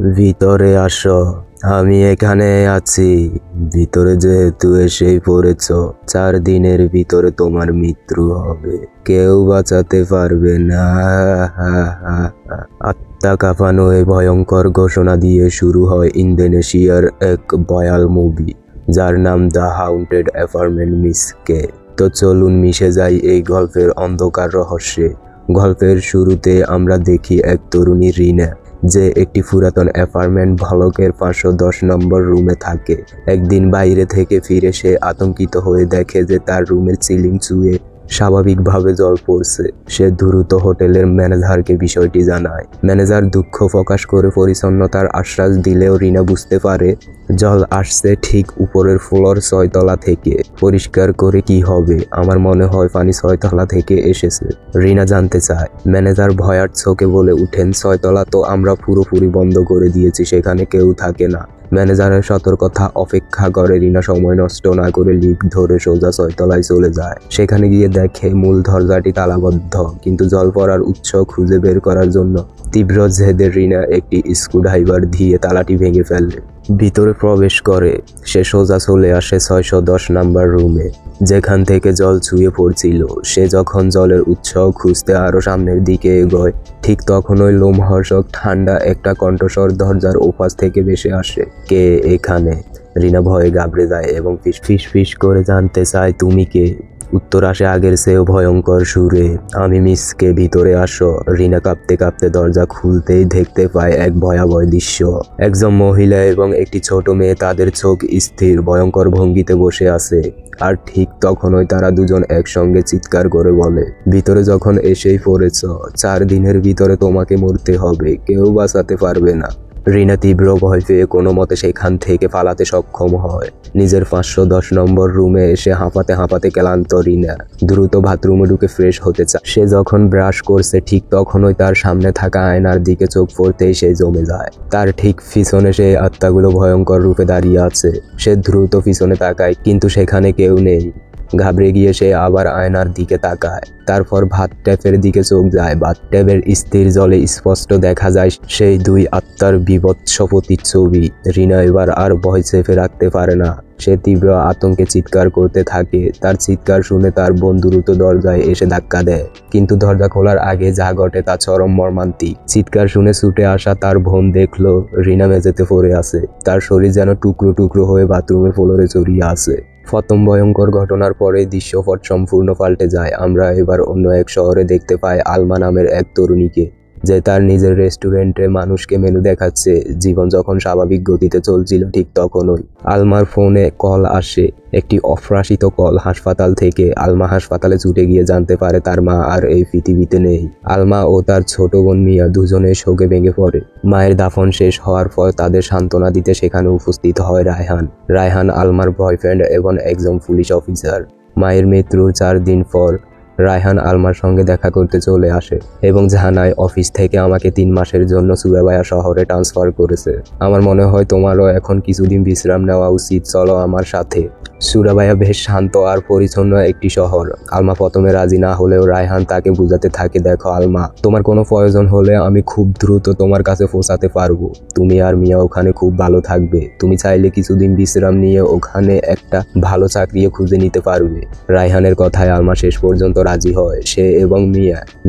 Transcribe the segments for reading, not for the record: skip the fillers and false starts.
ভিতরে আসো, আমি এখানে আছি। ভিতরে যেহেতু এসেই পড়েছ, 4 দিনের ভিতরে তোমার মৃত্যু হবে, কেউ বাঁচাতে পারবে না। আত্মা কাঁপানো এই ভয়ঙ্কর ঘোষণা দিয়ে শুরু হয় ইন্দোনেশিয়ার এক ভয়াল মুভি, যার নাম দ্য হাউন্টেড অ্যাপার্টমেন্ট মিসকে। তো চলুন মিশে যাই এই গল্পের অন্ধকার রহস্যে। গল্পের শুরুতে আমরা দেখি এক তরুণী রিনা, যে একটি পুরাতন অ্যাপার্টমেন্ট ব্লকের 510 নম্বর রুমে থাকে। একদিন বাইরে থেকে ফিরে সে আতঙ্কিত হয়ে দেখে যে তার রুমের সিলিং চুয়ে স্বাভাবিকভাবে জল পড়ছে। সে দ্রুত হোটেলের ম্যানেজারকে বিষয়টি জানায়। ম্যানেজার দুঃখ প্রকাশ করে পরিচ্ছন্নতার আশ্বাস দিলেও রিনা বুঝতে পারে জল আসছে ঠিক উপরের ফ্লোর 6 তলা থেকে। পরিষ্কার করে কি হবে? আমার মনে হয় পানি 6 তলা থেকে এসেছে, রিনা জানতে চায়। ম্যানেজার ভয়ার চোখে বলে উঠেন, 6 তলা তো আমরা পুরোপুরি বন্ধ করে দিয়েছি, সেখানে কেউ থাকে না। ম্যানেজারের সতর্কতা অপেক্ষা করে রিনা সময় নষ্ট না করে লিফট ধরে সোজা 6 তলায় চলে যায়। সেখানে গিয়ে দেখে মূল দরজাটি তালাবদ্ধ, কিন্তু জল পড়ার উৎস খুঁজে বের করার জন্য তীব্র জেদে রিনা একটি স্ক্রুড্রাইভার দিয়ে তালাটি ভেঙে ফেলে। ভিতরে প্রবেশ করে সে সোজা চলে আসে 610 নাম্বার রুমে, যেখান থেকে জল চুয়ে পড়ছিল। সে যখন জলের উৎস খুঁজতে আরো সামনের দিকে এগোয়, ঠিক তখনই লোমহর্ষক ঠান্ডা একটা কণ্ঠস্বর দরজার ওপাশ থেকে ভেসে আসে। কে এখানে? রিনা ভয়ে ঘাবড়ে যায় এবং ফিস করে জানতে চায়, তুমি কে? উত্তর আসে আগের চেয়েও ভয়ঙ্কর সুরে, আমি মিসকে, ভিতরে আসো। রিনা কাঁপতে কাঁপতে দরজা খুলতেই দেখতে পায় এক ভয়াবহ দৃশ্য। একজন মহিলা এবং একটি ছোট মেয়ে তাদের চোখ স্থির ভয়ঙ্কর ভঙ্গিতে বসে আছে। আর ঠিক তখনই তারা দুজন একসঙ্গে চিৎকার করে বলে, ভিতরে যখন এসেই পড়েছ, 4 দিনের ভিতরে তোমাকে মরতে হবে, কেউ বাঁচাতে পারবে না। রিনা তীব্র ভয় পেয়ে কোনো মতে সেখান থেকে পালাতে সক্ষম হয়। নিজের 510 নম্বর রুমে এসে হাঁপাতে হাঁপাতে ক্লান্ত রিনা দ্রুত বাথরুমে ঢুকে ফ্রেশ হতে চায়। সে যখন ব্রাশ করছে, ঠিক তখনই তার সামনে থাকা আয়নার দিকে চোখ পড়তেই সে জমে যায়। তার ঠিক পিছনে সেই আত্মাগুলো ভয়ঙ্কর রূপে দাঁড়িয়ে আছে। সে দ্রুত পিছনে তাকায়, কিন্তু সেখানে কেউ নেই। ঘাবড়ে গিয়ে সে আবার আয়নার দিকে তাকায়, তারপর বাথট্যাপের দিকে চোখ যায়। বাথট্যাপের স্থির জলে স্পষ্ট দেখা যায় সেই 2 আত্মার বীভৎস প্রতিচ্ছবি। রিনা এবার আর ভয় চেপে রাখতে পারে না। সে তীব্র আতঙ্কে চিৎকার করতে থাকে। তার চিৎকার শুনে তার বোন দ্রুত দরজায় এসে ধাক্কা দেয়, কিন্তু দরজা খোলার আগে যা ঘটে তা চরম মর্মান্তিক। চিৎকার শুনে ছুটে আসা তার বোন দেখলো রিনা মেঝেতে পড়ে আছে। তার শরীর যেন টুকরো টুকরো হয়ে বাথরুমের ফ্লোরে জড়িয়ে আছে। প্রথম ভয়ঙ্কর ঘটনার পরে দৃশ্যপট সম্পূর্ণ পাল্টে যায়। আমরা এবার অন্য এক শহরে দেখতে পাই আলমা নামের এক তরুণীকে, যে তার নিজের রেস্টুরেন্টে মানুষকে মেনু দেখাচ্ছে। জীবন যখন স্বাভাবিক গতিতে চলছিল, ঠিক তখনই আলমার ফোনে কল আসে, একটি অপ্রত্যাশিত কল হাসপাতাল থেকে। আলমা হাসপাতালে ছুটে গিয়ে জানতে পারে তার মা আর এই পৃথিবীতে নেই। আলমা ও তার ছোট বোন মিয়া দুজনে শোকে ভেঙে পড়ে। মায়ের দাফন শেষ হওয়ার পর তাদের সান্ত্বনা দিতে সেখানে উপস্থিত হয় রায়হান আলমার বয়ফ্রেন্ড এবং একজন পুলিশ অফিসার। মায়ের মৃত্যুর 4 দিন পর রায়হান আলমার সঙ্গে দেখা করতে চলে আসে এবং জানায়, অফিস থেকে আমাকে 3 মাসের জন্য সুরাবায়া শহরে ট্রান্সফার করেছে। আমার মনে হয় তোমারও এখন কিছুদিন বিশ্রাম নেওয়া উচিত, চলো আমার সাথে। সুরাবায়া বেশ শান্ত আর পরিচ্ছন্ন একটি শহর। আলমা প্রথমে রাজি না হলেও রায়হান তাকে বুঝাতে থাকে, দেখো আলমা, তোমার কোনো প্রয়োজন হলে আমি খুব দ্রুত তোমার কাছে পৌঁছাতে পারবো। তুমি আর মিয়া ওখানে খুব ভালো থাকবে। তুমি চাইলে কিছুদিন বিশ্রাম নিয়ে ওখানে একটা ভালো চাকরিও খুঁজে নিতে পারবে। রায়হানের কথায় আলমা শেষ পর্যন্ত রাজি হয়। সে এবং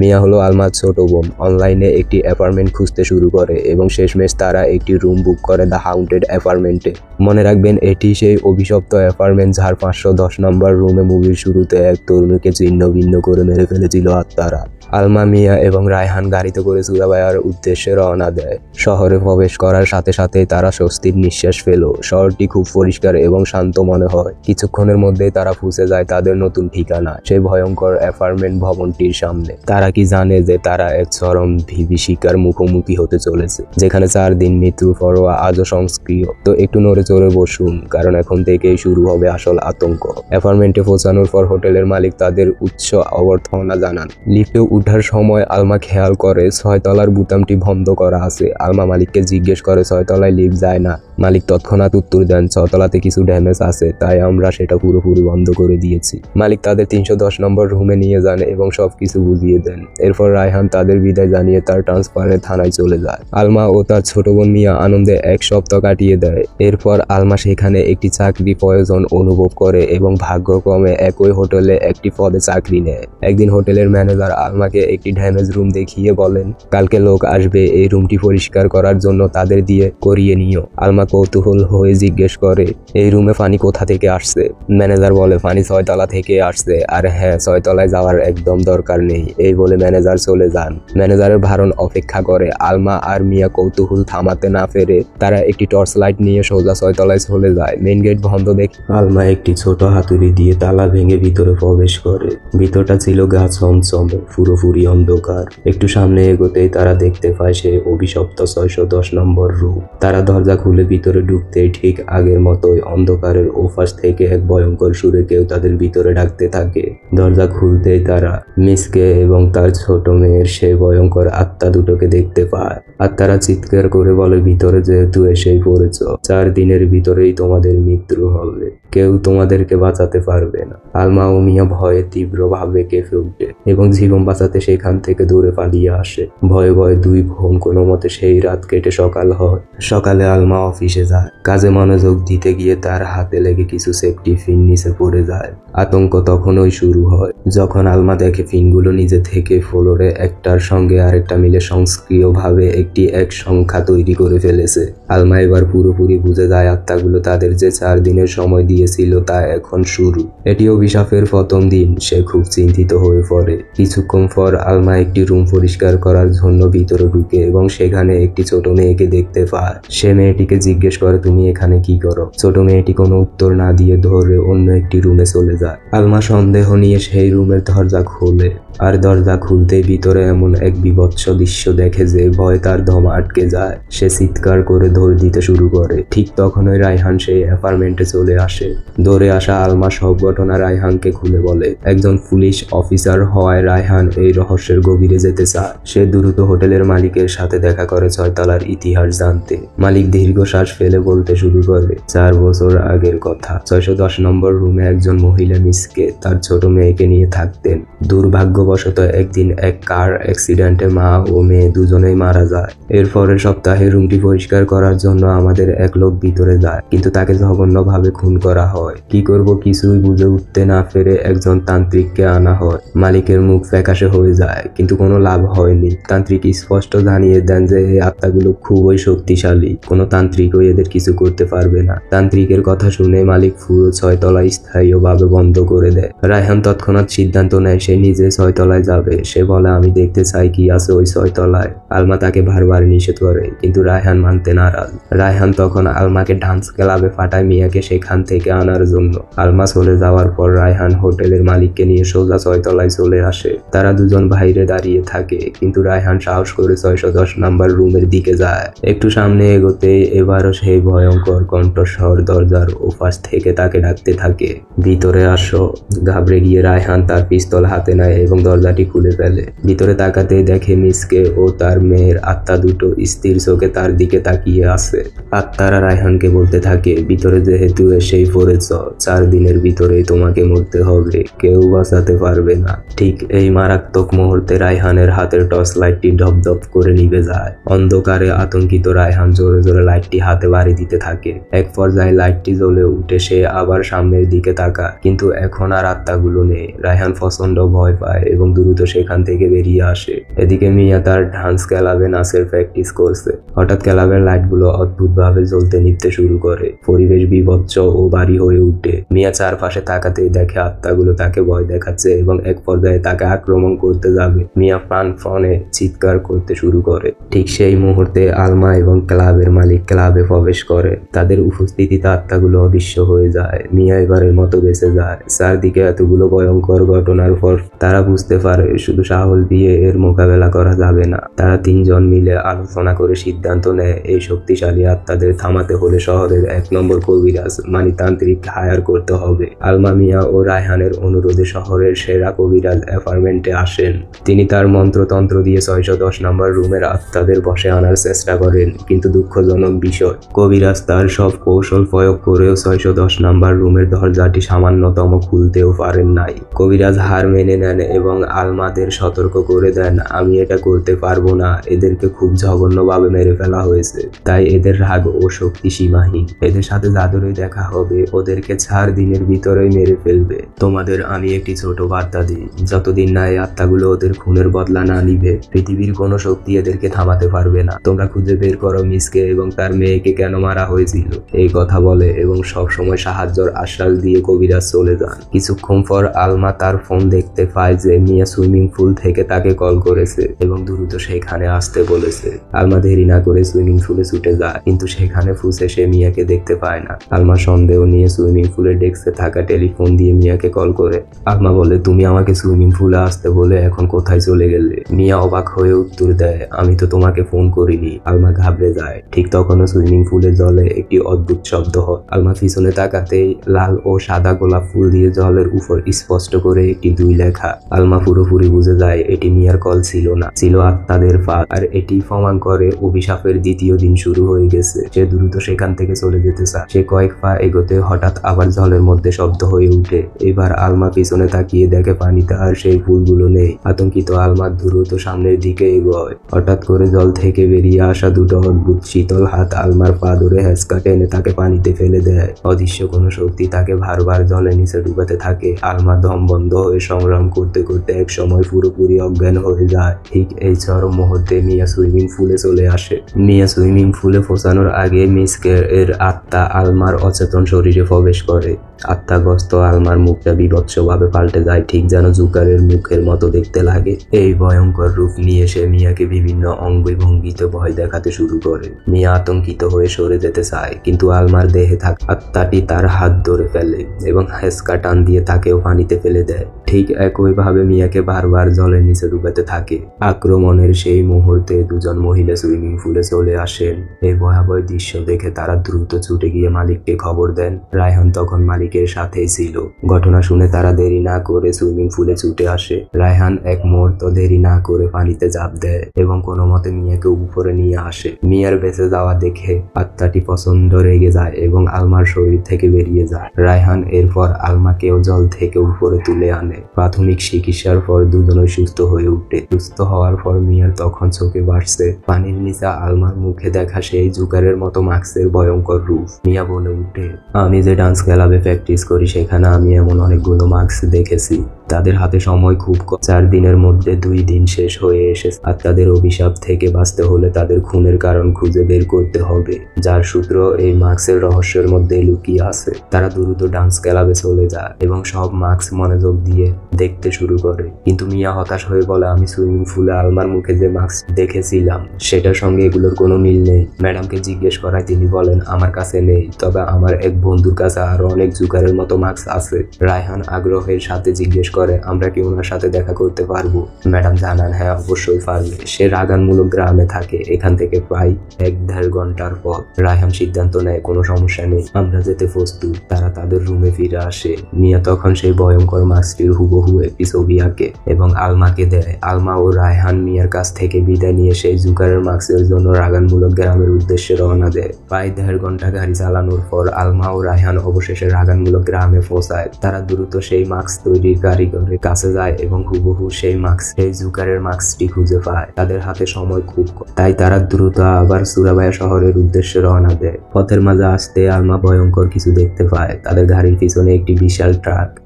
মিয়া হলো আলমার ছোট বোন, অনলাইনে একটি অ্যাপার্টমেন্ট খুঁজতে শুরু করে এবং শেষমেশ তারা একটি রুম বুক করে দ্য হাউন্টেড অ্যাপার্টমেন্টে। মনে রাখবেন, এটি সেই অভিশপ্ত অ্যাপার্টমেন্ট যার 510 নম্বর রুমে মুভির শুরুতে এক তরুণীকে ছিন্ন ভিন্ন করে মেরে ফেলেছিল আত্মারা। আলমা, মিয়া এবং রায়হান গাড়িতে করে সুরাবায়ার উদ্দেশ্যে রওনা দেয়। শহরে প্রবেশ করার সাথে সাথেই তারা স্বস্তির নিঃশ্বাস ফেল। শহরটি খুব পরিষ্কার এবং শান্ত মনে হয়। কিছুক্ষণের মধ্যেই তারা পৌঁছে যায় তাদের নতুন ঠিকানা, সেই ভয়ঙ্কর অ্যাপার্টমেন্ট ভবনটির সামনে। তারা কি জানে যে তারা এক চরম বিভীষিকার মুখোমুখি হতে চলেছে, যেখানে 4 দিন মৃত্যুর পরও আজও সংস্ক্রিয়। তো একটু নড়ে চড়ে বসুন, কারণ এখন থেকেই শুরু হবে আসল আতঙ্ক। অ্যাপার্টমেন্টে পৌঁছানোর পর হোটেলের মালিক তাদের উচ্চ অভ্যর্থনা জানান। লিফটে ওঠার সময় আলমা খেয়াল করে 6 তলার বুতামটি বন্ধ করা আছে। আলমা মালিককে জিজ্ঞেস করে 6 তলায় লিফট যায় না। মালিক তৎক্ষণাৎ উত্তর দেন 6 তলাতে কিছু ড্যামেজ আছে, তাই আমরা সেটা পুরোপুরি বন্ধ করে দিয়েছি। মালিক তাদের 310 নম্বর রুমে নিয়ে যান এবং সবকিছু বুঝিয়ে দেন। এরপর রায়হান তাদের বিদায় জানিয়ে তার ট্রান্সফারের থানায় চলে যায়। আলমা ও তার ছোট বোন মিয়া আনন্দে 1 সপ্তাহ কাটিয়ে দেয়। এরপর আলমা সেখানে একটি চাকরি প্রয়োজন অনুভব করে এবং ভাগ্যক্রমে একই হোটেলে একটি পদে চাকরি নেয়। একদিন হোটেলের ম্যানেজার আলমাকে একটি ড্যামেজ রুম দেখিয়ে বলেন, কালকে লোক আসবে, এই রুমটি পরিষ্কার করার জন্য তাদের দিয়ে করিয়ে নিও। আলমা কৌতূহল হয়ে জিজ্ঞেস করে, এই রুমে পানি কোথা থেকে আসছে? ম্যানেজার বলে, পানি 6 তলা থেকে আসছে। আর হ্যাঁ, 6 তলায় যাওয়ার একদম দরকার নেই। এই বলে ম্যানেজার চলে যান। ম্যানেজারের ভারণ অপেক্ষা করে। আলমা আর মিয়া কৌতূহল থামাতে না পেরে তারা একটি টর্চ লাইট নিয়ে সোজা 6 তলায় চলে যায়। মেইন গেট বন্ধ দেখে আলমা একটি ছোট হাতুড়ি দিয়ে তালা ভেঙে ভিতরে প্রবেশ করে। ভিতরটা ছিল গা ছমছমে, পুরোপুরি অন্ধকার। একটু সামনে এগোতেই তারা দেখতে পায় সে অভিশপ্ত 610 নম্বর রুম। তারা দরজা খুলে ভিতরে ঢুকতেই ঠিক আগের মতোই অন্ধকারের ওপাশ থেকে এক ভয়ঙ্কর সুরে কেউ তাদের ভিতরে ডাকতে থাকে। দরজা খুলতেই তারা মিসকে এবং তার ছোট মেয়ের সেই ভয়ঙ্কর আত্মা দুটোকে দেখতে পায়। আর তারা চিৎকার করে বলে, ভিতরে যেহেতু এসেই পড়েছ, 4 দিনের ভিতরেই তোমাদের মৃত্যু হবে। কেউ তোমাদেরকে বাঁচাতে পারবে না। আলমা ও মিয়া ভয়ে তীব্রভাবে কেঁপে ওঠে এবং জীবন বাঁচাতে সেখান থেকে দূরে পালিয়ে আসে। ভয়ে ভয়ে 2 বোন কোনো মতে সেই রাত কেটে সকাল হয়। সকালে আলমা অফিসে যায়। কাজে মনোযোগ দিতে গিয়ে তার হাতে লেগে কিছু সেফটি পিন নিচে পড়ে যায়। আতঙ্ক তখনই শুরু হয় যখন আলমা দেখে পিনগুলো নিজে থেকে ফ্লোরে একটার সঙ্গে আরেকটা মিলে সক্রিয়ভাবে একটি এক সংখ্যা তৈরি করে ফেলেছে। আলমা এবার পুরোপুরি বুঝে যায় আত্মাগুলো তাদের যে 4 দিনের সময় দিয়েছিল তা এখন শুরু। এটি অভিশাপের প্রথম দিন। সে খুব চিন্তিত হয়ে পড়ে। কিছুক্ষণ পর আলমা একটি রুম পরিষ্কার করার জন্য ভিতরে ঢুকে এবং সেখানে একটি ছোট মেয়েকে দেখতে পায়। সে মেয়েটিকে জিজ্ঞেস করে, তুমি এখানে কি করো? ছোট মেয়েটি কোনো উত্তর না দিয়ে ধরে অন্য একটি রুমে চলে যায়। আলমা সন্দেহ নিয়ে সেই রুমের দরজা খোলে। আর দরজা খুলতেই ভিতরে এমন এক বিভৎস দৃশ্য দেখে যে ভয়ে তার দম আটকে যায়। সে চিৎকার করে দৌড় দিতে শুরু করে। ঠিক তখনই রায়হান সেই অ্যাপার্টমেন্টে চলে আসে। দৌড়ে আসা আলমা সব ঘটনা রায়হানকে খুলে বলে। একজন পুলিশ অফিসার হওয়ায় রায়হান এই রহস্যের গভীরে যেতে চায়। সে দ্রুত হোটেলের মালিকের সাথে দেখা করে 6 তলার ইতিহাস জানতে। মালিক দীর্ঘশ্বাস ফেলে বলতে শুরু করে, 4 বছর আগের কথা। 610 নম্বর রুমে একজন মহিলা মিসকে তার ছোট মেয়েকে নিয়ে থাকতেন। দুর্ভাগ্যবশত একদিন এক কার অ্যাক্সিডেন্টে মা ও মেয়ে দুজনেই মারা যায়। এর পরের সপ্তাহে রুমটি পরিষ্কার করার জন্য আমাদের এক লোক ভিতরে যায়, কিন্তু তাকে জঘন্যভাবে খুন করা হয়। কি করব কিছুই বুঝে উঠতে না পেরে একজন তান্ত্রিককে আনা হয়। মালিকের মুখ ফ্যাকাশে হয়ে যায়, কিন্তু কোনো লাভ হয়নি। তান্ত্রিক স্পষ্ট জানিয়ে দেন যে এই আত্মাগুলো খুবই শক্তিশালী, কোনো তান্ত্রিকও এদের কিছু করতে পারবে না। তান্ত্রিকের কথা শুনে মালিক পুরো 6 তলা স্থায়ীভাবে বন্ধ করে দেয়। রায়হান তৎক্ষণাৎ সিদ্ধান্ত নেয় সে নিজে 6 তলায় যাবে। সে বলে, আমি দেখতে চাই কি আছে ওই 6 তলায়। আলমা তাকে বারবার নিষেধ করে, কিন্তু রায়হান মানতে নারাজ। রায়হান তখন আলমাকে ডান্স ক্লাবে পাঠায় মিয়াকে সেখান থেকে আনার জন্য। আলমা চলে যাওয়ার পর রায়হান হোটেলের মালিককে নিয়ে সোজা 6 তলায় চলে আসে। তারা দুজন বাইরে দাঁড়িয়ে থাকে, কিন্তু রায়হান সাহস করে 610 নাম্বার রুমের দিকে যায়। একটু সামনে এগোতে এবারও সেই ভয়ঙ্কর কণ্ঠস্বর দরজার ওপাশ থেকে তাকে ডাকতে থাকে, ভিতরে আসো। ঘাবড়ে গিয়ে রায়হান তার পিস্তল হাতে নেয় এবং দরজাটি খুলে ফেলে। ভিতরে তাকাতে দেখে মিসকে ও তার মেয়ের আত্মা দুটো স্থির চোখে তার দিকে তাকিয়ে আছে। আত্মারা রায়হানকে বলতে থাকে, ভিতরে যেহেতু এসেই পড়েছ, 4 দিনের ভিতরেই তোমাকে মরতে হবে, কেউ বাঁচাতে পারবে না। ঠিক এই মারাত্মক মুহূর্তে রায়হানের হাতের টর্চ লাইটটি ধপধপ করে নিভে যায়। অন্ধকারে আতঙ্কিত রায়হান জোরে জোরে লাইটটি হাতে বাড়ি দিতে থাকে। এক পর্যায়ে লাইটটি জ্বলে উঠে সে আবার সামনের দিকে তাকায়, কিন্তু এখন আর আত্মাগুলো নেই। রায়হান প্রচন্ড ভয় পায় এবং দ্রুত সেখান থেকে বেরিয়ে আসে। এদিকে মিয়া তার ডান্স ক্লাবে নাচের প্র্যাকটিস করছে। হঠাৎ ক্লাবের লাইটগুলো অদ্ভুতভাবে জ্বলতে নিভতে শুরু করে। পরিবেশ বিভৎস ও ভারী হয়ে উঠে। মিয়া চারপাশে তাকাতেই দেখে আত্মাগুলো তাকে ভয় দেখাচ্ছে এবং এক পর্যায়ে তাকে আক্রমণ করতে যাবে। মিয়া প্রাণপণে চিৎকার করতে শুরু করে। ঠিক সেই মুহূর্তে আলমা এবং ক্লাবের মালিক ক্লাবে প্রবেশ করে। তাদের উপস্থিতিতে আত্মাগুলো অদৃশ্য হয়ে যায়। মিয়া এবারের মতো বেঁচে যায়। চারদিকে এতগুলো ভয়ঙ্কর ঘটনার পর তারা বুঝতে পারে শুধু সাহস দিয়ে এর মোকাবেলা করা যাবে না। তারা 3 জন মিলে আলোচনা করে সিদ্ধান্ত নেয় এই শক্তিশালী আত্মাদের থামাতে হলে শহরের 1 নম্বর কবিরাজ মানে তান্ত্রিক হায়ার করতে হবে। আলমা মিয়া ও রায়হানের অনুরোধে শহরের সেরা কবিরাজ অ্যাপার্টমেন্টে আসেন। তিনি তার মন্ত্রতন্ত্র দিয়ে 610 নম্বর রুমের আত্মাদের বশে আনার চেষ্টা করেন, কিন্তু দুঃখজনক বিষয়, কবিরাজ তার সব কৌশল প্রয়োগ করেও 610 নম্বর রুমের দরজাটি সামান্যতম খুলতেও পারেন নাই। কবিরাজ হার মেনে নেন এবং আলমাদের সতর্ক করে দেন, আমি এটা করতে পারবো না, এদেরকে খুব জঘন্যভাবে মেরে ফেলা হয়েছে, তাই এদের রাগ ও শক্তি সীমাহীন, এদের সাথে যাদেরই দেখা হবে ওদেরকে 4 দিনের ভিতরেই মেরে ফেলবে। তোমাদের আমি একটি ছোট বার্তা দিই, যতদিন না এই আত্মাগুলো ওদের খুনের বদলা না নিবে পৃথিবীর কোনো শক্তি এদেরকে থামাতে পারবে না। তোমরা খুঁজে বের করো মিসকে এবং তার মেয়েকে কেন মারা হয়েছিল। এই কথা বলে এবং সব সময় সাহায্যের আশ্বাস দিয়ে কবিরাজ চলে যান। কিছুক্ষণ পর আলমা তার ফোন দেখতে পায় যে মিয়া সুইমিং পুল থেকে তাকে কল করেছে এবং দ্রুত সেখানে আসতে বলেছে। আলমা দেরি না করে সুইমিং পুলে ছুটে যায়, কিন্তু সেখানে ফুসে সে মিয়াকে দেখতে পায় না। আলমা সন্দেহ নিয়ে সুইমিং পুলের ডেস্কে থাকা টেলিফোন দিয়ে মিয়াকে কল করে। আলমা বলে, তুমি আমাকে সুইমিং পুলে আসতে বলে এখন কোথায় চলে গেলে? মিয়া অবাক হয়ে উত্তর দেয়, আমি তো তোমাকে ফোন করিনি। আলমা ঘাবড়ে যায়। ঠিক তখনও সুইমিং পুলের জলে একটি অদ্ভুত শব্দ হয়। আলমা পিছনে তাকাতেই লাল ও সাদা গোলাপ ফুল দিয়ে জলের উপর স্পষ্ট করে একটি 2 লেখা। আলমা পুরোপুরি বুঝে যায় এটি মিয়ার কল ছিল না, ছিল আত্মাদের ফাঁদ। আর এটি প্রমাণ করে অভিশাপের দ্বিতীয় দিন শুরু হয়ে গেছে। সে দ্রুত সেখান থেকে চলে যেতে চায়। সে কয়েক পা এগোতে হঠাৎ আবার জলের মধ্যে শব্দ হয়ে উঠে। এবার আলমা পিছনে তাকিয়ে দেখে পানিতে আর সেই ফুলগুলো নেই। আতঙ্কিত আলমা দ্রুত সামনের দিকে এগোয়। হঠাৎ করে জল থেকে বেরিয়ে আসা দুটো অদ্ভুত শীতল হাত আলমার পা ধরে হ্যাঁচকা টেনে তাকে পানিতে ফেলে দেয়। অদৃশ্য কোনো শক্তি তাকে বারবার জলের নিচে ডুবাতে থাকে। আলমা দম বন্ধ হয়ে সংগ্রাম করতে করতে এক সময় পুরোপুরি অজ্ঞান হয়ে যায়। ঠিক এই চরম মুহূর্তে মিয়া সুইমিং পুলে চলে আসে। মিয়া সুইমিং পুলে পৌঁছানোর আগে মিসকে এর আত্মা আলমার অচেতন শরীরে প্রবেশ করে। আত্মাগ্রস্ত আলমার মুখটা বিভৎসভাবে পাল্টে যায়, ঠিক যেন জুকারের মুখের মতো দেখতে লাগে। এই ভয়ঙ্কর রূপ নিয়ে সে মিয়াকে বিভিন্ন অঙ্গভঙ্গিতে ভয় দেখাতে শুরু করে। মিয়া আতঙ্কিত হয়ে সরে যেতে চায়, কিন্তু আলমার দেহে থাকা আত্মাটি তার হাত ধরে ফেলে এবং হেঁচকা টান দিয়ে তাকেও পানিতে ফেলে দেয়। ঠিক একইভাবে মিয়াকে বারবার জলের নিচে ডুবাতে থাকে। আক্রমণের সেই মুহূর্তে দুজন মহিলা সুইমিং পুলে চলে আসেন। এই ভয়াবহ দৃশ্য দেখে তারা দ্রুত ছুটে গিয়ে মালিককে খবর দেন। রায়হান তখন মালিকের সাথেই ছিল। ঘটনা শুনে তারা দেরি না করে সুইমিং পুলে ছুটে আসে। রায়হান এক মুহূর্ত দেরি না করে পানিতে ঝাঁপ দেয় এবং কোনো মতে মিয়াকে উপরে নিয়ে আসে। মিয়ার বেঁচে যাওয়া দেখে আত্মাটি প্রচন্ড রেগে যায় এবং আলমার শরীর থেকে বেরিয়ে যায়। রায়হান এরপর আলমাকেও জল থেকে উপরে তুলে আনে। প্রাথমিক চিকিৎসার পর দুজনই সুস্থ হয়ে উঠে। সুস্থ হওয়ার পর মিয়ার তখন চোখে ভাসছে পানির নিচে আলমার মুখে দেখা সেই জুকারের মতো মাস্কের ভয়ঙ্কর রূপ। মিয়া বলে উঠে, আমি যে ডান্স ক্লাবে প্র্যাকটিস করি সেখানে আমি এমন অনেকগুলো মাস্ক দেখেছি। তাদের হাতে সময় খুব কম। 4 দিনের মধ্যে 2 দিন শেষ হয়ে এসেছে। আর তাদের অভিশাপ থেকে বাঁচতে হলে তাদের খুনের কারণ খুঁজে বের করতে হবে, যার সূত্র এই মাস্কের রহস্যের মধ্যে লুকিয়ে আছে। তারা দ্রুত ডান্স ক্লাবে চলে যায় এবং সব মাস্ক মনোযোগ দিয়ে দেখতে শুরু করে। কিন্তু মিয়া হতাশ হয়ে বলে, আমি সুইমিং পুলে আলমার মুখে যে মাস্ক দেখেছিলাম সেটার সঙ্গে এগুলোর কোনো মিল নেই। ম্যাডামকে জিজ্ঞেস করায় তিনি বলেন, আমার কাছে নেই, তবে আমার এক বন্ধুর কাছে আরো অনেক জুকারের মতো মাস্ক আছে। রায়হান আগ্রহের সাথে জিজ্ঞেস করে, আমরা কি ওনার সাথে দেখা করতে পারবো? ম্যাডাম জানান, হ্যাঁ অবশ্যই পারবে। সে রাগানমূলক গ্রামে থাকে, এখান থেকে প্রায় 1-1.5 ঘন্টার পথ। রায়হান সিদ্ধান্ত নেয়, কোনো সমস্যা নেই, আমরা যেতে প্রস্তুত। তারা তাদের রুমে ফিরে আসে। মিয়া তখন সেই ভয়ঙ্কর মাস্কটির হুবহু একটি ছবি আঁকে এবং আলমাকে দেয়। আলমা ও রায়হান মিয়ার কাছ থেকে বিদায় নিয়ে সেই জুকারের মাস্কের জন্য রাগানমূলক গ্রামের উদ্দেশ্যে রওনা দেয়। প্রায় 1.5 ঘন্টা গাড়ি চালানোর পর আলমা ও রায়হান অবশেষে রাগানমূলক গ্রামে পৌঁছায়। তারা দ্রুত সেই মাস্ক তৈরির কারিগরের কাছে যায় এবং হুবহু সেই জুকারের মাস্কটি খুঁজে পায়। তাদের হাতে সময় খুব কম, তাই তারা দ্রুত আবার সুরাবায়া শহরের উদ্দেশ্যে রওনা দেয়। পথের মাঝে আসতে আলমা ভয়ঙ্কর কিছু দেখতে পায়। তাদের গাড়ির পিছনে একটি বিশাল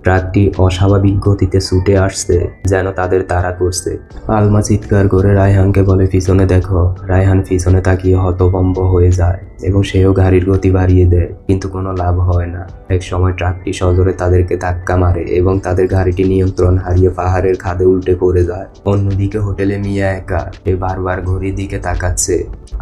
ট্রাকটি অস্বাভাবিক গতিতে ছুটে আসছে, যেন তাদের তাড়া করছে। আলমা চিৎকার করে রায়হানকে বলে, পিছনে দেখো। রায়হান পিছনে তাকিয়ে হতভম্ব হয়ে যায় এবং সেও গাড়ির গতি বাড়িয়ে দেয়, কিন্তু কোনো লাভ হয় না। এক সময় সময় ট্রাকটি সজোরে তাদেরকে ধাক্কা মারে এবং তাদের গাড়িটি নিয়ন্ত্রণ হারিয়ে পাহাড়ের খাদে উল্টে পড়ে যায়। অন্যদিকে হোটেলে মিয়া একা, সে বারবার ঘড়ির দিকে তাকাচ্ছে,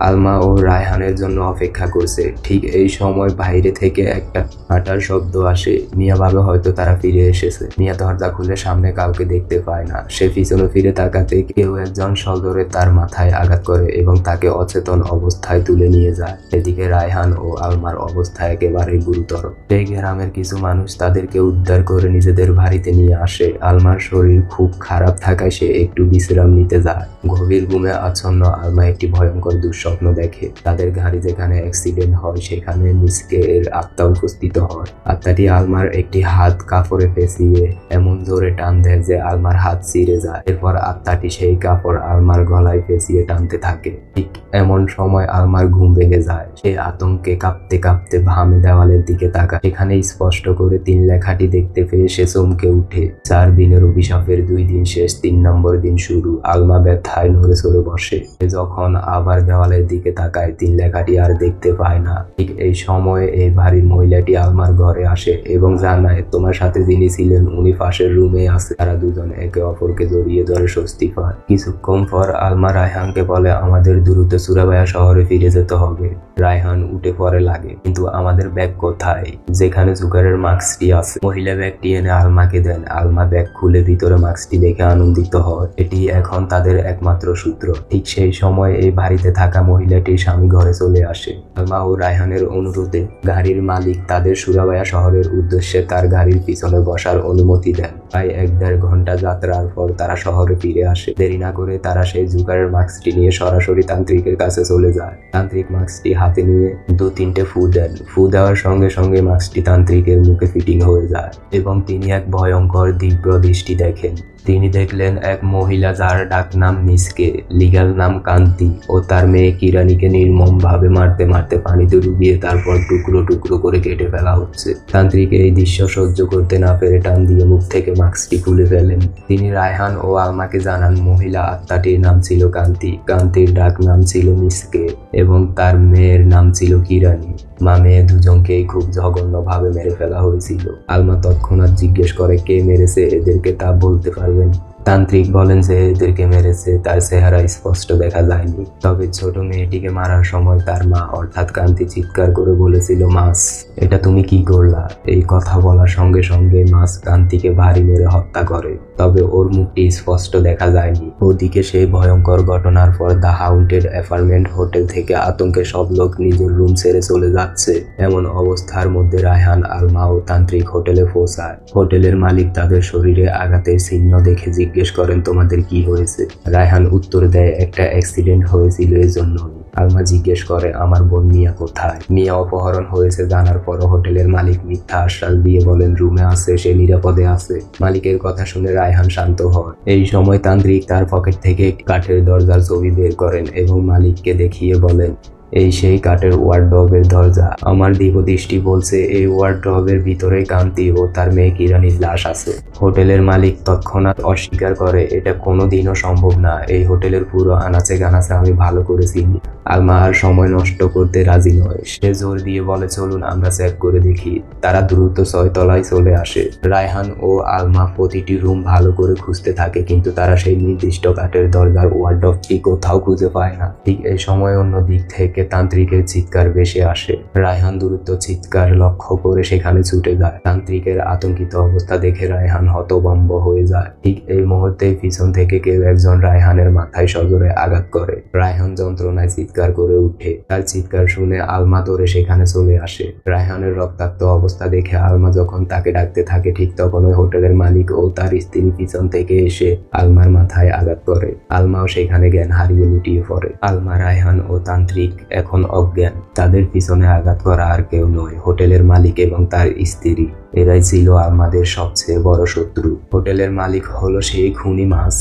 আলমা ও রায়হানের জন্য অপেক্ষা করছে। ঠিক এই সময় বাইরে থেকে একটা হাঁটার শব্দ আসে। মিয়া ভাবে হয়তো তারা ফিরে এসেছে। মিয়া দরজা খুলে সামনে কাউকে দেখতে পায় না। সে পিছনে ফিরে তাকাতে কেউ একজন সজোরে তার মাথায় আঘাত করে এবং তাকে অচেতন অবস্থায় তুলে নিয়ে যায়। এদিকে রায়হান ও আলমার অবস্থা একেবারে গুরুতর। সেই গ্রামের কিছু মানুষ তাদেরকে উদ্ধার করে নিজেদের বাড়িতে নিয়ে আসে। আলমার শরীর খুব খারাপ থাকায় সে একটু বিশ্রাম নিতে যায়। গভীর ঘুমে আচ্ছন্ন আলমা একটি ভয়ঙ্কর দুঃস্বপ্ন দেখে। তাদের গাড়ি যেখানে অ্যাক্সিডেন্ট হয় সেখানে মিসকে এর আত্মা উপস্থিত হয়। আত্মাটি আলমার একটি হাত কাপড়ে পেঁচিয়ে এমন জোরে টান দেয় যে আলমার হাত ছিঁড়ে যায়। এরপর আত্মাটি সেই কাপড় আলমার গলায় পেঁচিয়ে টানতে থাকে। ঠিক এমন সময় আলমার ঘুম ভেঙে যায়। সে আতঙ্কে কাঁপতে কাঁপতে ভামে দেওয়ালের দিকে তাকায়। সেখানে স্পষ্ট করে 3 লেখাটি দেখতে পেয়ে সে চমকে উঠে। 4 দিনের অভিশাপের 2 দিন শেষ, 3 নম্বর দিন শুরু। আলমা ব্যথায় নড়ে চড়ে বসে। যখন আবার দেওয়ালের দিকে তাকায় 3 লেখাটি আর দেখতে পায় না। ঠিক এই সময়ে এই বাড়ির মহিলাটি আলমার ঘরে আসে এবং জানায়, তোমার সাথে যিনি ছিলেন উনি পাশের রুমে আছে। তারা দুজন একে অপরকে জড়িয়ে ধরে স্বস্তি পায়। কিছুক্ষণ পর আলমা রায়হানকে বলে, আমাদের দ্রুত সুরাবায়া শহরে ফিরে যেতে হবে। রায়হান উঠে পড়ে লাগে, কিন্তু আমাদের ব্যাগ কোথায়? যেখানে জুকারের মাস্কটি আছে। মহিলা ব্যাগটি এনে আলমাকে দেন। আলমা ব্যাগ খুলে ভিতরে মাস্কটি দেখে আনন্দিত হয়। এটি এখন তাদের একমাত্র সূত্র। ঠিক সেই সময় এই বাড়িতে থাকা মহিলাটির স্বামী ঘরে চলে আসে। আলমা ও রায়হানের অনুরোধে গাড়ির মালিক তাদের সুরাবায়া শহরের উদ্দেশ্যে তার গাড়ির পিছনে বসার অনুমতি দেন। প্রায় 1-1.5 ঘন্টা যাত্রার পর তারা শহরে ফিরে আসে। দেরি না করে তারা সেই জুকারের মাস্কটি নিয়ে সরাসরি তান্ত্রিকের কাছে চলে যায়। তান্ত্রিক মাস্কটি হাতে নিয়ে 2-3টে ফু দেন। ফু দেওয়ার সঙ্গে সঙ্গে মাস্কটি তান্ত্রিকের মুখে ফিটিং হয়ে যায় এবং তিনি এক ভয়ঙ্কর দিব্য দৃষ্টি দেখেন। তিনি দেখলেন এক মহিলা যার ডাক নাম মিসকে, লিগ্যাল নাম কান্তি, ও তার মেয়ে কিরানিকে নির্মমভাবে মারতে মারতে পানিতে ডুবিয়ে তারপর টুকরো টুকরো করে কেটে ফেলা হচ্ছে। তান্ত্রিক এই দৃশ্য সহ্য করতে না পেরে টান দিয়ে মুখ থেকে মাস্কটি খুলে ফেলেন। তিনি রায়হান ও আলমাকে জানান মহিলা আত্মাটির নাম ছিল কান্তি। কান্তির ডাক নাম ছিল মিসকে এবং তার মেয়ের নাম ছিল কিরানি। মা মেয়ে দুজনকেই খুব জঘন্যভাবে মেরে ফেলা হয়েছিল। আলমা তৎক্ষণাৎ জিজ্ঞেস করে, কে মেরেছে এদেরকে তা বলতে পারবেন? তান্ত্রিক বলেন যে এদেরকে মেরেছে তার চেহারা স্পষ্ট দেখা যায়নি, তবে ছোট মেয়েটিকে মারার সময় তার মা অর্থাৎ কান্তি চিৎকার করে বলেছিল, মাস এটা তুমি কি করলা? এই কথা বলার সঙ্গে সঙ্গে মাস কান্তিকে ভারী মেরে হত্যা করে, তবে ওর মুখটি স্পষ্ট দেখা যায়নি। ওদিকে সেই ভয়ঙ্কর ঘটনার পর দ্য হাউন্টেড অ্যাপার্টমেন্ট হোটেল থেকে আতঙ্কে সব লোক নিজের রুম ছেড়ে চলে যাচ্ছে। এমন অবস্থার মধ্যে রায়হান, আলমা ও তান্ত্রিক হোটেলে পৌঁছায়। হোটেলের মালিক তাদের শরীরে আঘাতের চিহ্ন দেখে জিজ্ঞেস করেন, তোমাদের কি হয়েছে? রায়হান উত্তর দেয়, একটা অ্যাক্সিডেন্ট হয়েছিল এজন্য। আলমা জিজ্ঞেস করে, আমার বোন মিয়া কোথায়? মিয়া অপহরণ হয়েছে জানার পরও হোটেলের মালিক মিথ্যা আশ্বাস দিয়ে বলেন রুমে আছে, সে নিরাপদে আছে। মালিকের কথা শুনে রায়হান শান্ত হয়। এই সময় তান্ত্রিক তার পকেট থেকে একটি কাঠের দরজার ছবি বের করেন এবং মালিককে দেখিয়ে বলেন, এই সেই কাঠের ওয়ার্ডরোবের দরজা। আমার দৃষ্টি বলছে এই ওয়ার্ডরোবের ভিতরে কান্তি ও তার মেয়ে কিরানির লাশ আছে। হোটেলের মালিক তৎক্ষণাৎ অস্বীকার করে, এটা কোনোদিনও সম্ভব না। এই হোটেলের পুরো আনাচে গানাচে আমি ভালো করে চিনি। আলমা আর সময় নষ্ট করতে রাজি নয়। সে জোর দিয়ে বলে, চলুন আমরা চেক করে দেখি। তারা দ্রুত 6 তলায় চলে আসে। রায়হান ও আলমা প্রতিটি রুম ভালো করে খুঁজতে থাকে, কিন্তু তারা সেই নির্দিষ্ট কাঠের দরজার ওয়ার্ডরোবটি কোথাও খুঁজে পায় না। ঠিক এই সময় অন্য দিক থেকে তান্ত্রিকের চিৎকার ভেসে আসে। রায়হান দ্রুত চিৎকার লক্ষ্য করে সেখানে ছুটে যায়। তান্ত্রিকের আতঙ্কিত অবস্থা দেখে রায়হান হতভম্ব হয়ে যায়। ঠিক এই মুহূর্তে পিছন থেকে কেউ একজন রায়হানের মাথায় সজোরে আঘাত করে। রায়হান যন্ত্রণায় চিৎকার করে উঠে। তার চিৎকার শুনে আলমা দৌড়ে সেখানে চলে আসে। রায়হানের রক্তাক্ত অবস্থা দেখে আলমা যখন তাকে ডাকতে থাকে, ঠিক তখন ওই হোটেলের মালিক ও তার স্ত্রী পিছন থেকে এসে আলমার মাথায় আঘাত করে। আলমাও সেখানে জ্ঞান হারিয়ে লুটিয়ে পড়ে। আলমা, রায়হান ও তান্ত্রিক এখন অজ্ঞান। তাদের পিছনে আঘাত করা আর কেউ নয়, হোটেলের মালিক এবং তার স্ত্রী। এরাই ছিল আমাদের সবচেয়ে বড় শত্রু। হোটেলের মালিক হলো সেই খুনি মাস।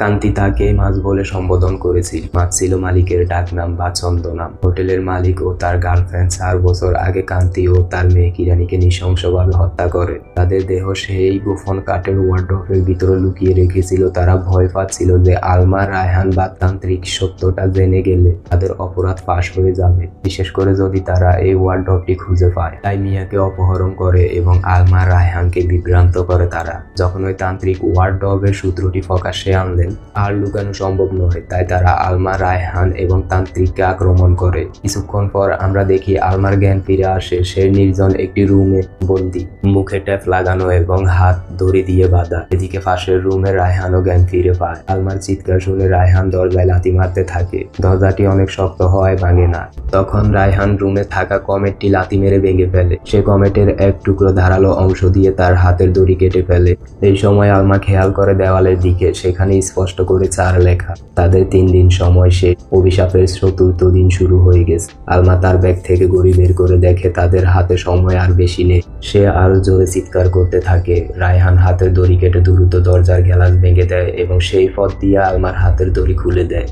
কান্তি তাকে মাছ বলে সম্বোধন করেছিল। মাছ ছিল মালিকের ডাকনাম বা ছদ্মনাম। হোটেলের মালিক ও তার গার্লফ্রেন্ড 4 বছর আগে কান্তি ও তার মেয়ে কিরানিকে নৃশংসভাবে হত্যা করে। তাদের দেহ সেই গোপন কাঠের ওয়ার্ডরোবের ভিতরে লুকিয়ে রেখেছিল। তারা ভয় পাচ্ছিল যে আলমা, রায়হান বা তান্ত্রিক সত্যটা জেনে গেলে তাদের অপরাধ ফাঁস হয়ে যাবে, বিশেষ করে যদি তারা এই ওয়ার্ডরোবটি খুঁজে পায়। তাই মিয়াকে অপহরণ করে এবং আলমা, রায়হানকে বিভ্রান্ত করে তারা। যখন ওই তান্ত্রিক ওয়ার্ডরোবের সূত্রটি প্রকাশ্যে আনলেন, আর লুকানো সম্ভব নয়, তাই তারা আলমা, রায়হান এবং তান্ত্রিককে আক্রমণ করে। কিছুক্ষণ পর আমরা দেখি আলমার জ্ঞান ফিরে আসে। সে নির্জন একটি রুমে বন্দি, মুখে ট্যাপ লাগানো এবং হাত দড়ি দিয়ে বাঁধা। এদিকে পাশের রুমে রায়হানও জ্ঞান ফিরে পায়। আলমার চিৎকার শুনে রায়হান দরজায় লাথি মারতে থাকে। দরজাটি অনেক শক্ত হওয়ায় ভাঙে না। তখন রায়হান রুমে থাকা কমেটটি লাথি মেরে ভেঙে ফেলে। সে কমেটের এক টুকরো ধারালো অংশ দিয়ে তার হাতের দড়ি কেটে ফেলে। এই সময় আলমা খেয়াল করে দেওয়ালের দিকে, সেখানে স্পষ্ট করে 4 লেখা। তাদের 3 দিন সময় শেষ। অভিশাপের 4র্থ দিন শুরু হয়ে গেছে। আলমা তার ব্যাগ থেকে ঘড়ি বের করে দেখে তাদের হাতে সময় আর বেশি নেই। সে আরো জোরে চিৎকার করতে থাকে। রায়হান হাতের দড়ি কেটে দ্রুত দরজার গ্লাস ভেঙে দেয় এবং সেই পথ দিয়ে আলমার হাতের দড়ি খুলে দেয়।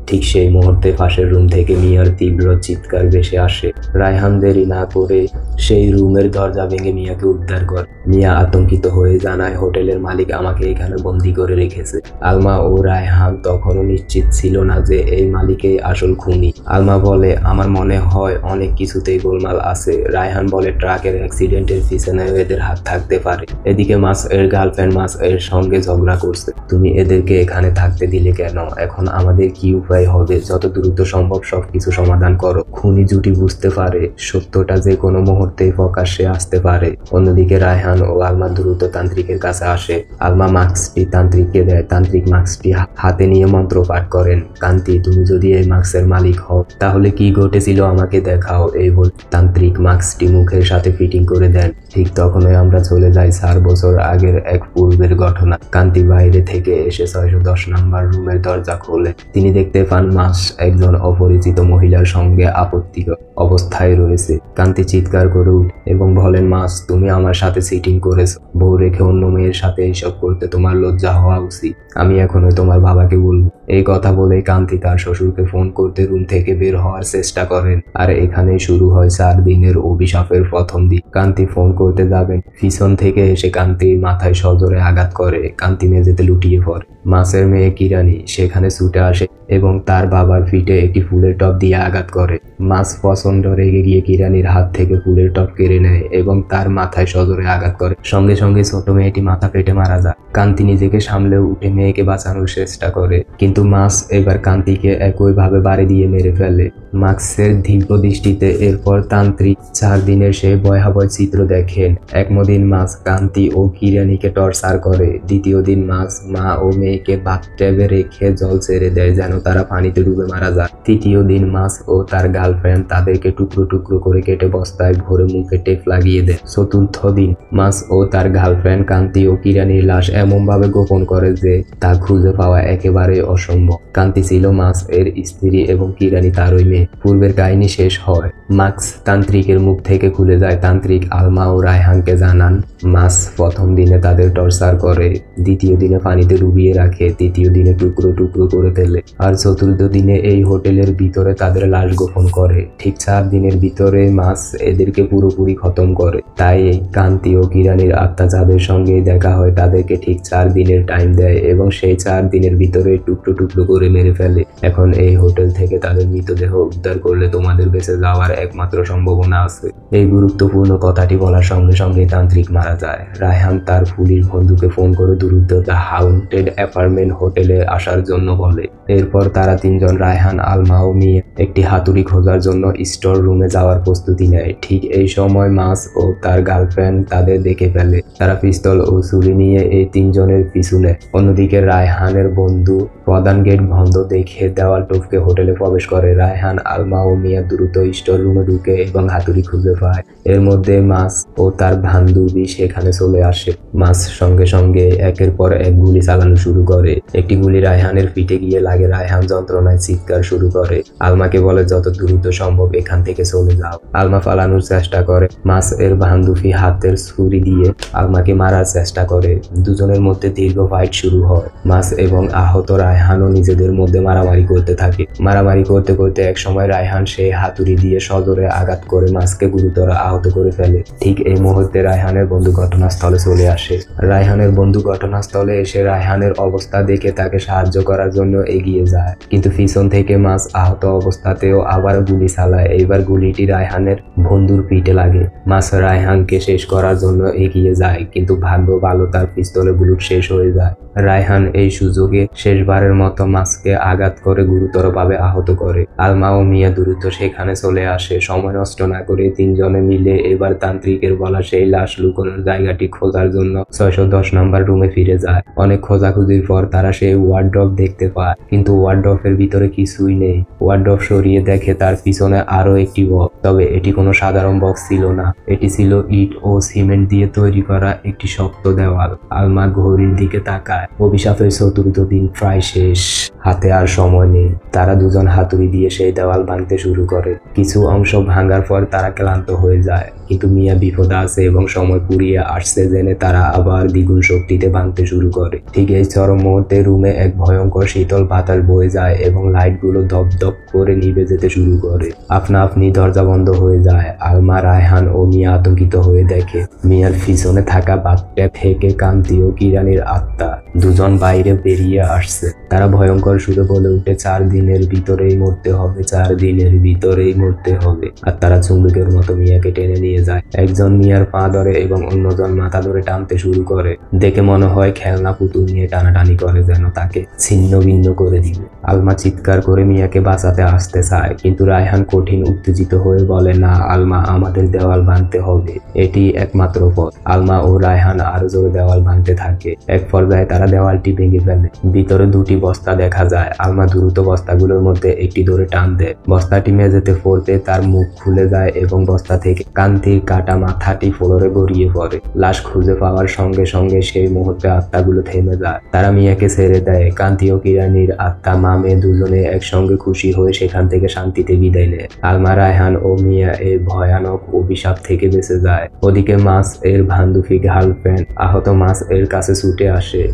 ঠিক সেই মুহূর্তে পাশের রুম থেকে মিয়ার তীব্র চিৎকার ভেসে আসে। রায়হান দেরি না করে সেই রুমের দরজা ভেঙে মিয়াকে উদ্ধার করে। মিয়া আতঙ্কিত হয়ে জানায়, হোটেলের মালিক আমাকে এখানে বন্দি করে রেখেছে। আলমা ও রায়হান তখনও নিশ্চিত ছিল না যে এই মালিকই আসল খুনি। আলমা বলে, আমার মনে হয় অনেক কিছুতেই গোলমাল আছে। রায়হান বলে, ট্রাকের অ্যাক্সিডেন্টের পিছনেও এদের হাত থাকতে পারে। এদিকে মাস এর গার্লফ্রেন্ড মাস এর সঙ্গে ঝগড়া করছে। তুমি এদেরকে এখানে থাকতে দিলে কেন? এখন আমাদের কি উপায় হবে? যত দ্রুত সম্ভব সবকিছু সমাধান করো। খুনি জুটি বুঝতে পারে সত্যটা যে কোনো মুহূর্তেই প্রকাশ্যে আসতে পারে। অন্যদিকে রায়হান ও আলমা দ্রুত তান্ত্রিকের কাছে আসে। আলমা মাস্কটি তান্ত্রিককে দেয়। তান্ত্রিক মাস্কটি হাতে নিয়ে মন্ত্র পাঠ করেন। কান্তি, তুমি যদি এই মাস্কের মালিক হও তাহলে কি ঘটেছিল আমাকে দেখাও। এই বল তান্ত্রিক মাস্কটি মুখের সাথে ফিটিং করে দেন। ঠিক তখনই আমরা চলে যাই 4 বছর আগের এক পূর্বের ঘটনা। কান্তি বাইরে থেকে এসে 610 নম্বর রুমের দরজা খোলে। তিনি দেখতে পান মাস একজন অপরিচিত মহিলার সঙ্গে আপত্তিকর অবস্থায় রয়েছে। কান্তি চিৎকার করে উঠে এবং বলেন, মাস, তুমি আমার সাথে চিটিং করেছো। বউ রেখে অন্য মেয়ের সাথে এইসব করতে তোমার লজ্জা হওয়া উচিত। আমি এখনই তোমার বাবাকে বলবো। এই কথা বলে কান্তি তার শ্বশুরকে ফোন করতে রুম থেকে বের হওয়ার চেষ্টা করেন। আর এখানেই শুরু হয় 4 দিনের অভিশাপের প্রথম দিন। কান্তি ফোন করতে যাবেন, পিছন থেকে এসে কান্তির মাথায় সজোরে আঘাত করে। কান্তি মেঝেতে লুটিয়ে পড়ে। মাসের মেয়ে কিরানি সেখানে ছুটে আসে এবং তার বাবার পিঠে একটি ফুলের টব দিয়ে আঘাত করে। মাস প্রচন্ড রেগে গিয়ে কিরানির হাত থেকে ফুলের টব কেড়ে নেয় এবং তার মাথায় সজোরে আঘাত করে। সঙ্গে সঙ্গে ছোট মেয়েটি মাথা ফেটে মারা যায়। কান্তি নিজেকে সামলে উঠে মেয়েকে বাঁচানোর চেষ্টা করে, কিন্তু মাস এবার কান্তিকে একইভাবে বাড়ি দিয়ে মেরে ফেলে। মাক্সের তীব্র দৃষ্টিতে এরপর তান্ত্রিক 4 দিনের সে ভয়াবহ চিত্র দেখেন। এক দিন মাস কান্তি ও কিরানিকে টর্চার করে। দ্বিতীয় দিন মাস মা ও মেয়েকে বাথটবে রেখে জল ছেড়ে দেয় যেন তারা পানিতে ডুবে মারা যায়। তৃতীয় দিন মাস ও তার গার্লফ্রেন্ড তাদেরকে টুকরো টুকরো করে কেটে বস্তায় ভরে মুখে টেপ লাগিয়ে দেয়। চতুর্থ দিন মাস ও তার গার্লফ্রেন্ড কান্তি ও কিরানির লাশ এমনভাবে গোপন করে যে তা খুঁজে পাওয়া একেবারে অসম্ভব। কান্তি ছিল মাস এর স্ত্রী এবং কিরানি তারই মেয়ে। পূর্বের কাহিনী শেষ হয়। মাক্স তান্ত্রিকের মুখ থেকে খুলে যায়। তান্ত্রিক আলমা ও রায়হানকে জানান, মাস প্রথম দিনে তাদের টর্চার করে, দ্বিতীয় দিনে পানিতে ডুবিয়ে রাখে, তৃতীয় দিনে টুকরো টুকরো করে ফেলে, আর চতুর্থ দিনে এই হোটেলের ভিতরে তাদের লাশ গোপন করে। ঠিক 4 দিনের ভিতরে মাস এদেরকে পুরোপুরি খতম করে। তাই কান্তি ও কিরানির আত্মা যাদের সঙ্গে দেখা হয় তাদেরকে ঠিক 4 দিনের টাইম দেয় এবং সেই 4 দিনের ভিতরে টুকরো টুকরো করে মেরে ফেলে। এখন এই হোটেল থেকে তাদের মৃতদেহ উদ্ধার করলে তোমাদের বেঁচে যাওয়ার একমাত্র সম্ভাবনা আছে। এই গুরুত্বপূর্ণ কথাটি বলার সঙ্গে সঙ্গে তান্ত্রিক মারা যায়। রায়হান তার পুলিশ বন্ধুকে ফোন করে দ্রুত দ্য হাউন্টেড অ্যাপার্টমেন্ট হোটেলে আসার জন্য বলে। এরপর তারা 3 জন রায়হান, আলমা ও মিয়া একটি হাতুড়ি খোঁজার জন্য স্টোর রুমে যাওয়ার প্রস্তুতি নেয়। ঠিক এই সময় মাস ও তার গার্লফ্রেন্ড তাদের দেখে ফেলে। তারা পিস্তল ও ছুরি নিয়ে এই 3 জনের পিছু নেয়। অন্যদিকে রায়হানের বন্ধু প্রধান গেট বন্ধ দেখে দেওয়াল টপকে হোটেলে প্রবেশ করে। রায়হান, আলমা ও মিয়া দ্রুত স্টোর রুমে ঢুকে এবং হাতুড়ি খুঁজে পায়। এর মধ্যে মাস ও তার বান্ধবী সেখানে চলে আসে। মাস সঙ্গে সঙ্গে একের পর এক গুলি চালানো শুরু করে। একটি গুলি রায়হানের পিঠে গিয়ে লাগে। রায়হান যন্ত্রণায় চিৎকার শুরু করে। আলমাকে বলে যত দ্রুত সম্ভব এখান থেকে চলে যাও। আলমা পালানোর চেষ্টা করে। মাস এর বান্ধবী হাতের ছুরি দিয়ে আলমাকে মারার চেষ্টা করে। দুজনের মধ্যে দীর্ঘ ফাইট শুরু হয়। মাস এবং আহত রায়হানও নিজেদের মধ্যে মারামারি করতে থাকে। মারামারি করতে করতে এক সময় রায়হান সেই হাতুড়ি দিয়ে সজোরে আঘাত করে মাসকে গুরুতর আহত করে ফেলে। ঠিক এই মুহূর্তে রায়হানের বন্ধু ঘটনাস্থলে চলে আসে। রায়হানের বন্ধু ঘটনাস্থলে এসে রায়হানের অবস্থা দেখে তাকে সাহায্য করার জন্য এগিয়ে যায়, কিন্তু পিছন থেকে মাস আহত অবস্থাতেও আবার গুলি চালায়। এইবার গুলিটি রায়হানের বন্ধুর পিঠে লাগে। মাস রায়হানকে শেষ করার জন্য এগিয়ে যায়, কিন্তু ভাগ্য ভালো, তার পিস্তলে বুলেট শেষ হয়ে যায়। রায়হান এই সুযোগে শেষবারের মতো মাসকে আঘাত করে গুরুতরভাবে আহত করে। আলমা ও মিয়া দ্রুত সেখানে চলে আসে। সময় নষ্ট না করে তিনজনে মিলে এবার তান্ত্রিকের বলা সেই লাশ লুকোনোর জায়গাটি খোঁজার জন্য 610 নম্বর রুমে ফিরে যায়। অনেক খোঁজাখুঁজির পর তারা সেই ওয়ার্ডরোব দেখতে পায়, কিন্তু ওয়ার্ডরোবের ভিতরে কিছুই নেই। ওয়ার্ডরোব সরিয়ে দেখে তার পিছনে আরো একটি বক্স, তবে এটি কোনো সাধারণ বক্স ছিল না। এটি ছিল ইট ও সিমেন্ট দিয়ে তৈরি করা একটি শক্ত দেওয়াল। আলমা ঘড়ির দিকে তাকায়। অভিশাপের চতুর্থ দিন প্রায় শেষ, হাতে আর সময় নেই। তারা দুজন হাতুড়ি দিয়ে সেই দেওয়াল ভাঙতে শুরু করে। কিছু অংশ ভাঙার পর তারা ক্লান্ত হয়ে যায়, কিন্তু মিয়া বিপদ আছে এবং সময় পুড়িয়ে আসছে জেনে তারা আবার দ্বিগুণ শক্তিতে ভাঙতে শুরু করে। ঠিক এই চরম মুহূর্তে রুমে এক ভয়ঙ্কর শীতল বাতাস বয়ে যায় এবং লাইটগুলো দপদপ করে নিভে যেতে শুরু করে। আপনা আপনি দরজা বন্ধ হয়ে যায়। আলমা, রায়হান ও মিয়া আতঙ্কিত হয়ে দেখে মিয়ার পিছনে থাকা বাঘটা থেকে কান্তি ও কিরানির আত্মা দুজন বাইরে বেরিয়ে আসছে। তারা ভয়ঙ্কর সুরে বলে উঠে 4 দিনের ভিতরেই মরতে হবে, 4 দিনের ভিতরেই মরতে হবে। আর তারা চুম্বকের মতো মিয়াকে টেনে নিয়ে যায়। একজন মিয়ার পা ধরে এবং অন্যজন মাথা ধরে টানতে শুরু করে। দেখে মনে হয় খেলনা পুতুল নিয়ে টানাটানি করে, যেন তাকে ছিন্ন ভিন্ন করে দিবে। আলমা চিৎকার করে মিয়াকে বাঁচাতে আসতে চায়, কিন্তু রায়হান কঠিন উত্তেজিত হয়ে বলে, না আলমা, আমাদের দেওয়াল ভাঙতে হবে, এটি একমাত্র পথ। আলমা ও রায়হান আরো জোরে দেওয়াল ভাঙতে থাকে। এক পর্যায়ে তারা দেওয়ালটি ভেঙে ফেলে। ভিতরে 2টি বস্তা দেখা যায়। আলমা দ্রুত বস্তাগুলোর মধ্যে একটি ধরে টান দেয়। বস্তাটি মেঝেতে পড়তে তার মুখ খুলে যায় এবং বস্তা থেকে কান্তির কাটা মাথাটি ফ্লোরে গড়িয়ে পড়ে। লাশ খুঁজে পাওয়ার সঙ্গে সঙ্গে সেই মুহূর্তে আত্মাগুলো থেমে যায়। তারা মিয়াকে ছেড়ে দেয়। কান্তি ও কিরানির আত্মা মামে দুজনে একসঙ্গে খুশি হয়ে সেখান থেকে শান্তিতে বিদায় নেয়। আলমা, রায়হান ও মিয়া এই ভয়ানক অভিশাপ থেকে বেঁচে যায়। ওদিকে মাস এর বান্ধবী গার্লফ্রেন্ড আহত মাস এর কাছে ছুটে আসে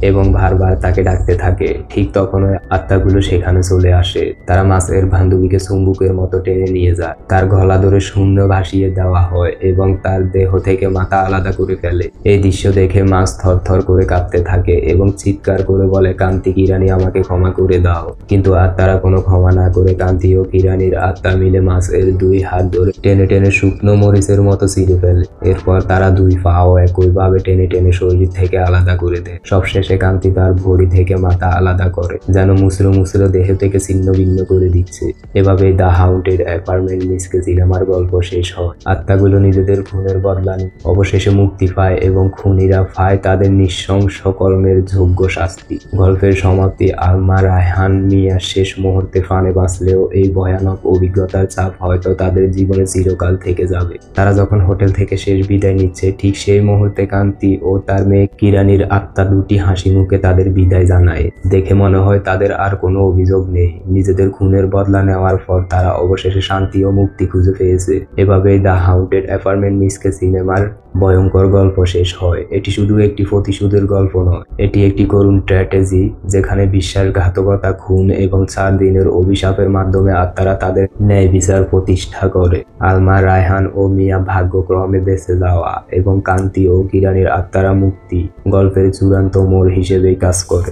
এবং বারবার তাকে ডাকতে থাকে। ঠিক তখনই আত্মাগুলো সেখানে চলে আসে। তারা মাস এর বান্ধবীকে চুম্বকের মতো টেনে নিয়ে যায়। তার গলা ধরে শূন্য ভাসিয়ে দেওয়া হয় এবং তার দেহ থেকে মাথা আলাদা করে ফেলে। এই দৃশ্য দেখে মাস থরথর করে কাঁপতে থাকে এবং চিৎকার করে বলে, কান্তি, কিরানি, আমাকে ক্ষমা করে দাও। কিন্তু আত্মারা কোনো ক্ষমা না করে কান্তি ও কিরানির আত্মা মিলে মাস এর 2 হাত ধরে টেনে টেনে শুকনো মরিচের মতো ছিঁড়ে ফেলে। এরপর তারা 2 পাও একইভাবে টেনে টেনে শরীর থেকে আলাদা করে দেয়। সবশেষে কান্তি তার ভরি থেকে মাথা আলাদা করে, যেন মুসলো মুসলো দেহ থেকে ছিন্ন ভিন্ন করে দিচ্ছে। এভাবে দ্য হাউন্টেড অ্যাপার্টমেন্ট মিসকে সিনেমার গল্প শেষ হয়। আত্মাগুলো নিজেদের খুনের বদলা নিয়ে অবশেষে মুক্তি পায় এবং খুনিরা পায় তাদের নৃশংস কর্মের যোগ্য শাস্তি। গল্পের সমাপ্তি। আলমা, রায়হান, মিয়া শেষ মুহূর্তে ফানে বাঁচলেও এই ভয়ানক অভিজ্ঞতার চাপ হয়তো তাদের জীবনে চিরকাল থেকে যাবে। তারা যখন হোটেল থেকে শেষ বিদায় নিচ্ছে, ঠিক সেই মুহূর্তে কান্তি ও তার মেয়ে কিরানির আত্মা 2টি হাসি মুখে তাদের বিদায় জানায়। দেখে মনে হয় তাদের আর কোনো অভিযোগ নেই। নিজেদের খুনের বদলা নেওয়ার পর তারা অবশেষে শান্তি ও মুক্তি খুঁজে পেয়েছে। এভাবেই দ্য হাউন্টেড অ্যাপার্টমেন্ট মিসকে সিনেমার ভয়ঙ্কর গল্প শেষ হয়। এটি শুধু একটি প্রতিশোধের গল্প নয়, এটি একটি করুণ স্ট্র্যাটেজি, যেখানে বিশ্বাসঘাতকতা, খুন এবং 4 দিনের অভিশাপের মাধ্যমে আত্মারা তাদের ন্যায় বিচার প্রতিষ্ঠা করে। আলমা, রায়হান ও মিয়া ভাগ্যক্রমে বেঁচে যাওয়া এবং কান্তি ও কিরানির আত্মারা মুক্তি গল্পের চূড়ান্ত মোড় হিসেবেই কাজ করে।